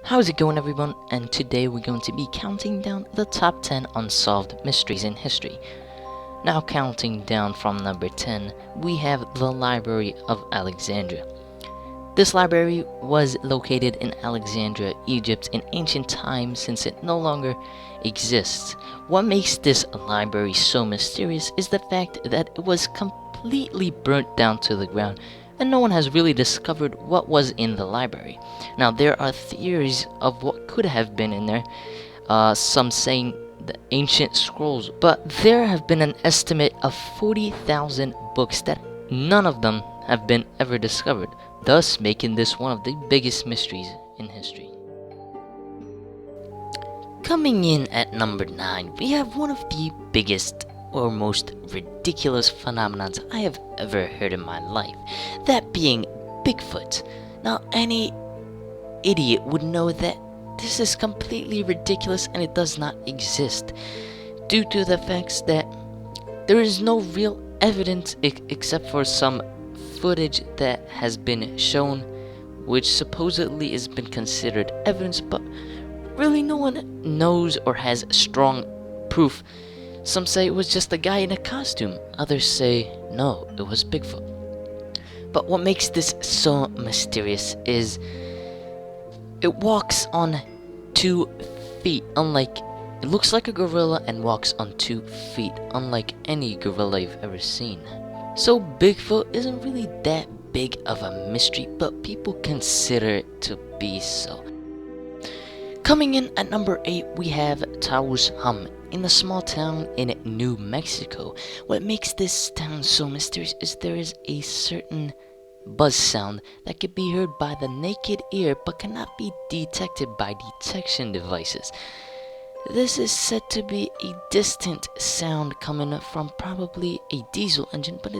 How's it going, everyone? And today we're going to be counting down the top 10 unsolved mysteries in history. Now counting down from number 10, we have the Library of Alexandria. This library was located in Alexandria, Egypt in ancient times since it no longer exists. What makes this library so mysterious is the fact that it was completely burnt down to the ground and no one has really discovered what was in the library. Now, there are theories of what could have been in there, some saying the ancient scrolls, but there have been an estimate of 40,000 books that none of them have been ever discovered, thus making this one of the biggest mysteries in history. Coming in at number 9, we have one of the biggest or most ridiculous phenomena I have ever heard in my life, that being Bigfoot. Now, any idiot would know that this is completely ridiculous and it does not exist, due to the facts that there is no real evidence except for some footage that has been shown, which supposedly has been considered evidence, but really no one knows or has strong proof. Some say it was just a guy in a costume, others say no, it was Bigfoot. But what makes this so mysterious is it walks on 2 feet, it looks like a gorilla and walks on 2 feet, unlike any gorilla you've ever seen. So Bigfoot isn't really that big of a mystery, but people consider it to be so. Coming in at number 8, we have toas in a small town in New Mexico. What makes this town so mysterious is there is a certain buzz sound that can be heard by the naked ear but cannot be detected by detection devices. This is said to be a distant sound coming from probably a diesel engine, but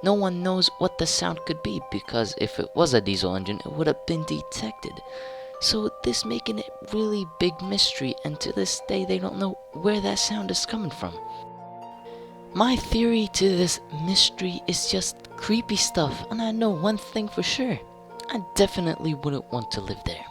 no one knows what the sound could be, because if it was a diesel engine it would have been detected. So this making it really big mystery, and to this day they don't know where that sound is coming from. My theory to this mystery is just creepy stuff, and I know one thing for sure: I definitely wouldn't want to live there.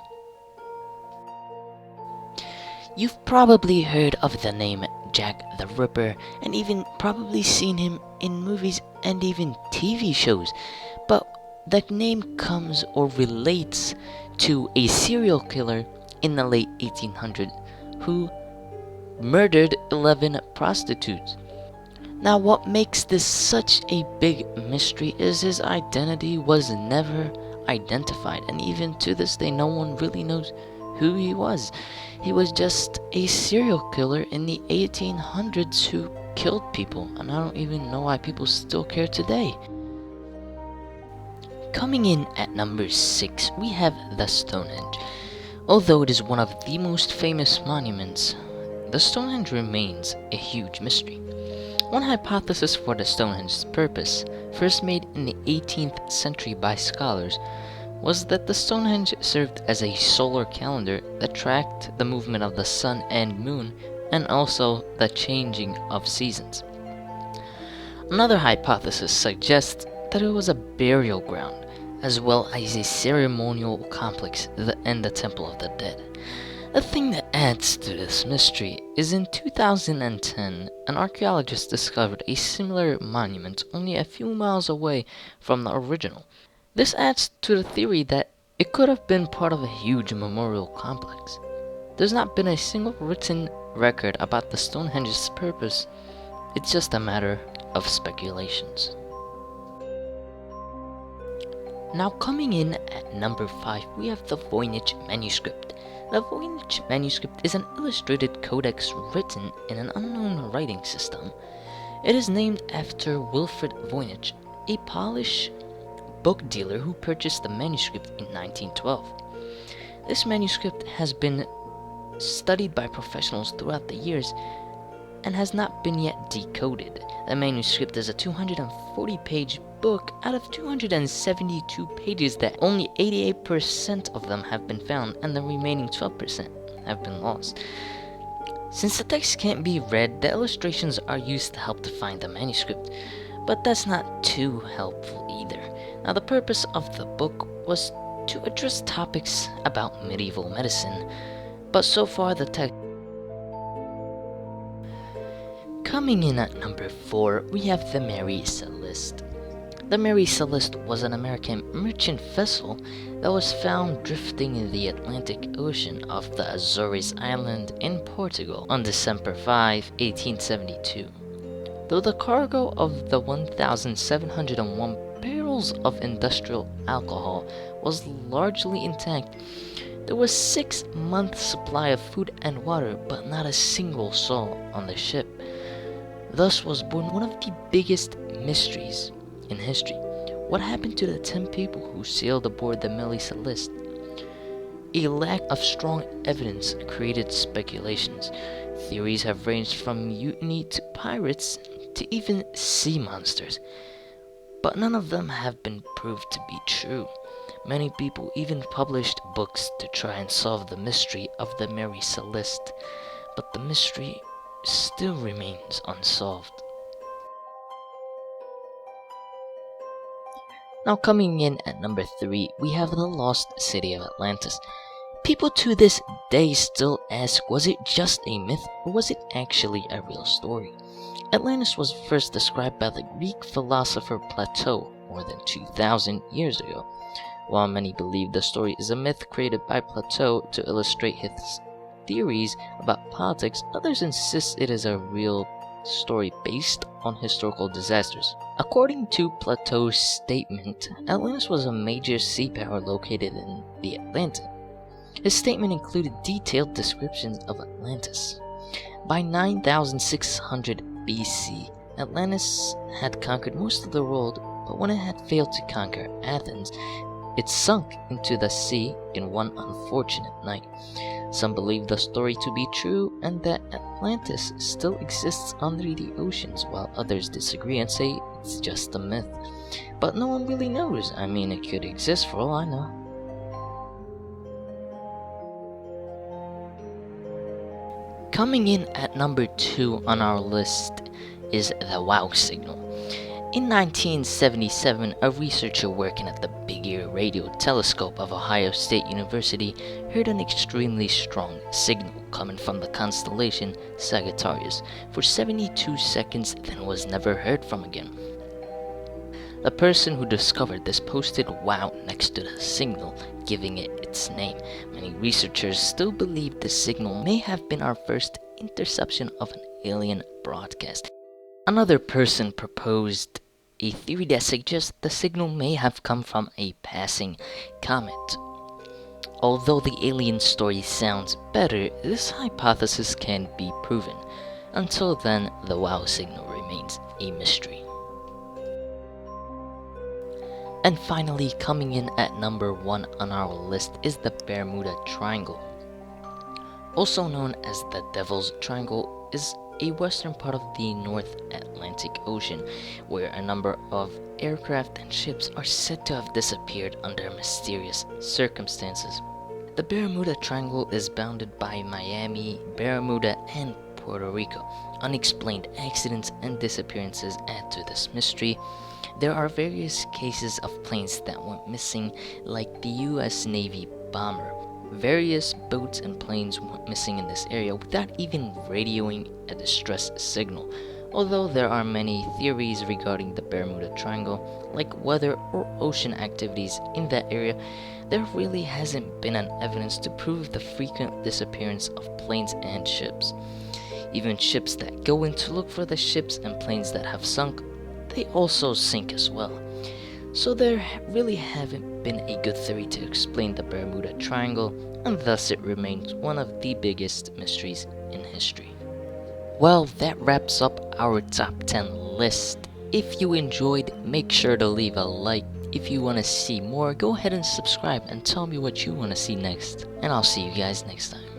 You've probably heard of the name Jack the Ripper, and even probably seen him in movies and even TV shows, but that name comes or relates to a serial killer in the late 1800s who murdered 11 prostitutes. Now, what makes this such a big mystery is his identity was never identified, and even to this day no one really knows who he was. He was just a serial killer in the 1800s who killed people, and I don't even know why people still care today. Coming in at number 6, we have the Stonehenge. Although it is one of the most famous monuments, the Stonehenge remains a huge mystery. One hypothesis for the Stonehenge's purpose, first made in the 18th century by scholars, was that the Stonehenge served as a solar calendar that tracked the movement of the sun and moon, and also the changing of seasons. Another hypothesis suggests that it was a burial ground, as well as a ceremonial complex and the Temple of the Dead. The thing that adds to this mystery is in 2010, an archaeologist discovered a similar monument only a few miles away from the original. This adds to the theory that it could have been part of a huge memorial complex. There's not been a single written record about the Stonehenge's purpose, it's just a matter of speculations. Now coming in at number 5, we have the Voynich manuscript. The Voynich manuscript is an illustrated codex written in an unknown writing system. It is named after Wilfrid Voynich, a Polish book dealer who purchased the manuscript in 1912. This manuscript has been studied by professionals throughout the years and has not been yet decoded. The manuscript is a 240-page book out of 272 pages that only 88% of them have been found, and the remaining 12% have been lost. Since the text can't be read, the illustrations are used to help define the manuscript, but that's not too helpful either. Now, the purpose of the book was to address topics about medieval medicine, but so far the text. Coming in at number 4, we have the Mary Celeste. The Mary Celeste was an American merchant vessel that was found drifting in the Atlantic Ocean off the Azores Island in Portugal on December 5, 1872. Though the cargo of the 1,701 barrels of industrial alcohol was largely intact, there was 6 months' supply of food and water, but not a single soul on the ship. Thus was born one of the biggest mysteries in history. What happened to the 10 people who sailed aboard the Mary Celeste? A lack of strong evidence created speculations. Theories have ranged from mutiny to pirates to even sea monsters, but none of them have been proved to be true. Many people even published books to try and solve the mystery of the Mary Celeste, but the mystery still remains unsolved. Now coming in at number 3, we have the lost city of Atlantis. People to this day still ask, was it just a myth or was it actually a real story? Atlantis was first described by the Greek philosopher Plato more than 2,000 years ago. While many believe the story is a myth created by Plato to illustrate his theories about politics, others insist it is a real story based on historical disasters. According to Plato's statement, Atlantis was a major sea power located in the Atlantic. His statement included detailed descriptions of Atlantis. By 9600 BC, Atlantis had conquered most of the world, but when it had failed to conquer Athens, it sunk into the sea in one unfortunate night. Some believe the story to be true and that Atlantis still exists under the oceans, while others disagree and say it's just a myth. But no one really knows. I mean, it could exist for all I know. Coming in at number 2 on our list is the wow signal. In 1977, a researcher working at the Big Ear Radio Telescope of Ohio State University heard an extremely strong signal coming from the constellation Sagittarius for 72 seconds, then was never heard from again. The person who discovered this posted "wow" next to the signal, giving it its name. Many researchers still believe the signal may have been our first interception of an alien broadcast. Another person proposed a theory that suggests the signal may have come from a passing comet. Although the alien story sounds better, this hypothesis can be proven. Until then, the wow signal remains a mystery. And finally, coming in at number 1 on our list is the Bermuda Triangle. Also known as the Devil's Triangle, is a western part of the North Atlantic Ocean, where a number of aircraft and ships are said to have disappeared under mysterious circumstances. The Bermuda Triangle is bounded by Miami, Bermuda, and Puerto Rico. Unexplained accidents and disappearances add to this mystery. There are various cases of planes that went missing, like the US Navy bomber. Various boats and planes went missing in this area without even radioing a distress signal. Although there are many theories regarding the Bermuda Triangle, like weather or ocean activities in that area, there really hasn't been an evidence to prove the frequent disappearance of planes and ships. Even ships that go in to look for the ships and planes that have sunk, they also sink as well. So there really haven't been a good theory to explain the Bermuda Triangle, and thus it remains one of the biggest mysteries in history. Well, that wraps up our top 10 list. If you enjoyed, make sure to leave a like. If you want to see more, go ahead and subscribe and tell me what you want to see next. And I'll see you guys next time.